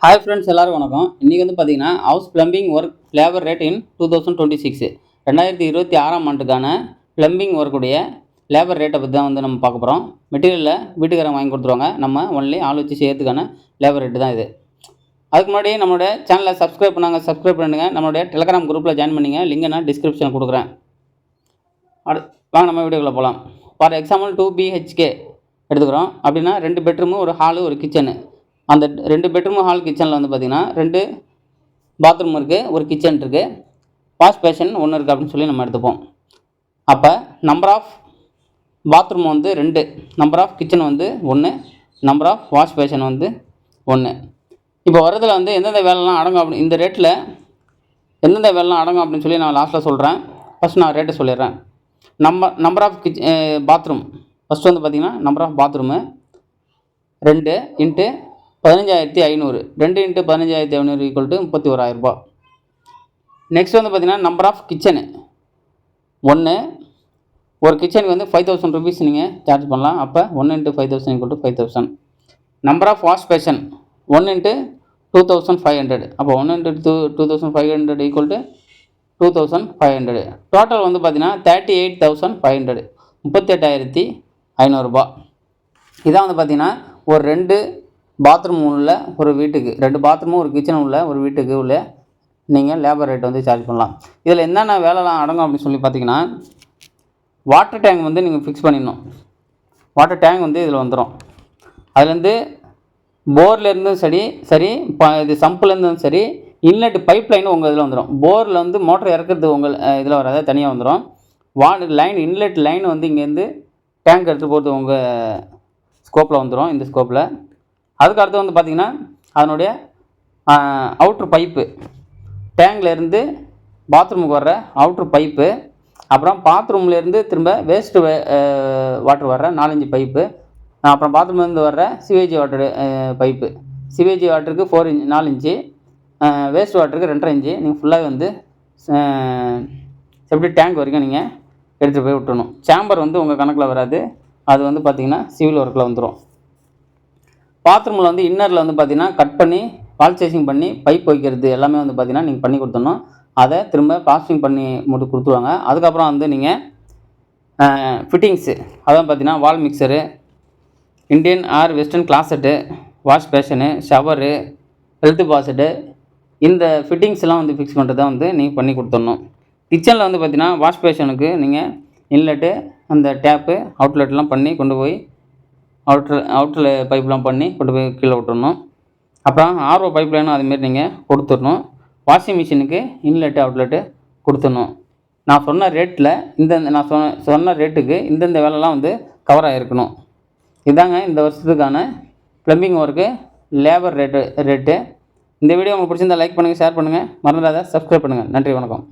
Hi friends, எல்லாருக்கும் வணக்கம். இன்றைக்கி வந்து பார்த்தீங்கன்னா house plumbing work labour rate in 2026 2026 ஆண்டுக்கான பிளம்பிங் ஒர்க்குடைய லேபர் ரேட்டை பற்றி தான் வந்து நம்ம பார்க்க போகிறோம். மெட்டீரியலில் வீட்டுக்காரங்க வாங்கி கொடுத்துருவாங்க. நம்ம ஒன்லி ஆள் வச்சு செய்யறதுக்கான லேபர் ரேட்டு தான் இது. அதுக்கு முன்னாடி நம்மளோட சேனலை சப்ஸ்கிரைப் பண்ணுங்கள். நம்மளுடைய டெலிகிராம் குரூப்பில் ஜாயின் பண்ணிங்க. லிங்கை நான் டிஸ்கிரிப்ஷன் கொடுக்குறேன். வாங்க நம்ம வீடியோக்குள்ளே போகலாம். ஃபார் எக்ஸாம்பிள் 2 BHK எடுத்துக்கிறோம் அப்படின்னா 2 பெட்ரூமு, ஒரு ஹாலு, ஒரு கிச்சனு. அந்த 2 பெட்ரூம் ஹால் கிச்சனில் வந்து பார்த்திங்கன்னா 2 பாத்ரூம் இருக்குது, ஒரு கிச்சன் இருக்குது, வாஷ் பேஷன் ஒன்று இருக்குது அப்படின்னு சொல்லி நம்ம எடுத்துப்போம். அப்போ நம்பர் ஆஃப் பாத்ரூம் வந்து 2, நம்பர் ஆஃப் கிச்சன் வந்து 1, நம்பர் ஆஃப் வாஷ் பேஷன் வந்து 1. இப்போ வரதில் வந்து எந்தெந்த வேலைலாம் அடங்கும் அப்படி இந்த ரேட்டில் எந்தெந்த வேலைலாம் அடங்கும் அப்படின்னு சொல்லி நான் லாஸ்ட்டில் சொல்கிறேன். ஃபஸ்ட் நான் ரேட்டு சொல்லிடுறேன். நம்பர் ஆஃப் பாத்ரூம் ஃபஸ்ட்டு வந்து பார்த்திங்கன்னா நம்பர் ஆஃப் பாத்ரூமு 2 × 15,500. 2 × 15,500 = 31,000 ரூபா. நெக்ஸ்ட் வந்து பார்த்திங்கன்னா நம்பர் ஆஃப் கிச்சனு 1. ஒரு கிச்சனுக்கு வந்து 5,000 ருபீஸ் நீங்கள் சார்ஜ் பண்ணலாம். அப்போ 1 × 5,000 = 5,000. Number of wash basin 1 × 2,500. அப்போ 1 × 2,500 = 2,500. டோட்டல் வந்து பார்த்திங்கன்னா 38,500, 38,500 ரூபா. இதான் வந்து பார்த்திங்கன்னா ஒரு 2 பாத்ரூம் உள்ள ஒரு வீட்டுக்கு, 2 பாத்ரூமும் ஒரு கிச்சன் உள்ள ஒரு வீட்டுக்கு உள்ள நீங்கள் லேபர் ரேட் வந்து சார்ஜ் பண்ணலாம். இதில் என்னென்ன வேலைலாம் அடங்கும் அப்படின்னு சொல்லி பார்த்தீங்கன்னா, வாட்டர் டேங்க் வந்து நீங்கள் ஃபிக்ஸ் பண்ணிடணும். வாட்டர் டேங்க் வந்து இதில் வந்துடும். அதுலேருந்து போர்லேருந்தும் சரி இது சம்புலேருந்தும் சரி, இன்லெட் பைப் லைன் உங்கள் இதில் வந்துடும். போரில் வந்து மோட்டர் இறக்கிறது உங்கள் இதில் வராது, தனியாக வந்துடும். வாட்டர் லைன், இன்லெட் லைன் வந்து இங்கேருந்து டேங்க் எடுத்து போகிறது உங்கள் ஸ்கோப்பில் வந்துடும், இந்த ஸ்கோப்பில். அதுக்கு அடுத்து வந்து பார்த்திங்கன்னா அதனுடைய அவுட்ரு பைப்பு, டேங்க்லேருந்து பாத்ரூமுக்கு வர்ற அவுட்ரு பைப்பு, அப்புறம் பாத்ரூம்லேருந்து திரும்ப வேஸ்ட்டு வாட்டர் வர்ற 4-5 பைப்பு, அப்புறம் பாத்ரூம்லேருந்து வர்ற சிவேஜ் வாட்டரு பைப்பு. சிவேஜ் வாட்டருக்கு 4 இன்ச்சு, வேஸ்ட் வாட்டருக்கு 2.5 இன்ச்சு. நீங்கள் ஃபுல்லாக வந்து எப்படி டேங்க் வரைக்கும் நீங்கள் எடுத்துகிட்டு போய் விட்டுணும். சேம்பர் வந்து உங்கள் கணக்கில் வராது, அது வந்து பார்த்திங்கன்னா சிவில் ஒர்க்கில் வந்துடும். பாத்ரூமில் வந்து இன்னரில் வந்து பார்த்திங்கன்னா கட் பண்ணி வால் சேசிங் பண்ணி பைப் வைக்கிறது எல்லாமே வந்து பார்த்திங்கன்னா நீங்கள் பண்ணி கொடுத்துடணும். அதை திரும்ப பிளாஸ்டிங் பண்ணி மட்டும் கொடுத்துருவாங்க. அதுக்கப்புறம் வந்து நீங்கள் ஃபிட்டிங்ஸு, அதான் பார்த்திங்கன்னா wall mixer, Indian or western closet, wash basin, shower, health faucet, இந்த ஃபிட்டிங்ஸ்லாம் வந்து ஃபிக்ஸ் பண்ணுறதை வந்து நீங்கள் பண்ணி கொடுத்துடணும். கிச்சனில் வந்து பார்த்திங்கன்னா வாஷ் பேஷனுக்கு நீங்கள் இன்லெட்டு, அந்த டேப்பு, அவுட்லெட்லாம் பண்ணி கொண்டு போய் அவுட்ரு பைப்லாம் பண்ணி கொண்டு போய் கீழே விட்டுடணும். அப்புறம் ஆர்ஓ பைப் லைனும் அதுமாரி நீங்கள் கொடுத்துடணும். வாஷிங் மிஷினுக்கு இன்லெட்டு, அவுட்லெட்டு கொடுத்துடணும். நான் சொன்ன ரேட்டில் நான் சொன்ன ரேட்டுக்கு இந்தந்த வேலைலாம் வந்து கவர் ஆகிருக்கணும். இதாங்க இந்த வருஷத்துக்கான ப்ளம்பிங் ஒர்க்கு லேபர் ரேட்டு. இந்த வீடியோ உங்களுக்கு பிடிச்சிருந்தால் லைக் பண்ணுங்கள், ஷேர் பண்ணுங்கள், மறந்துடாத சப்ஸ்கிரைப் பண்ணுங்கள். நன்றி, வணக்கம்.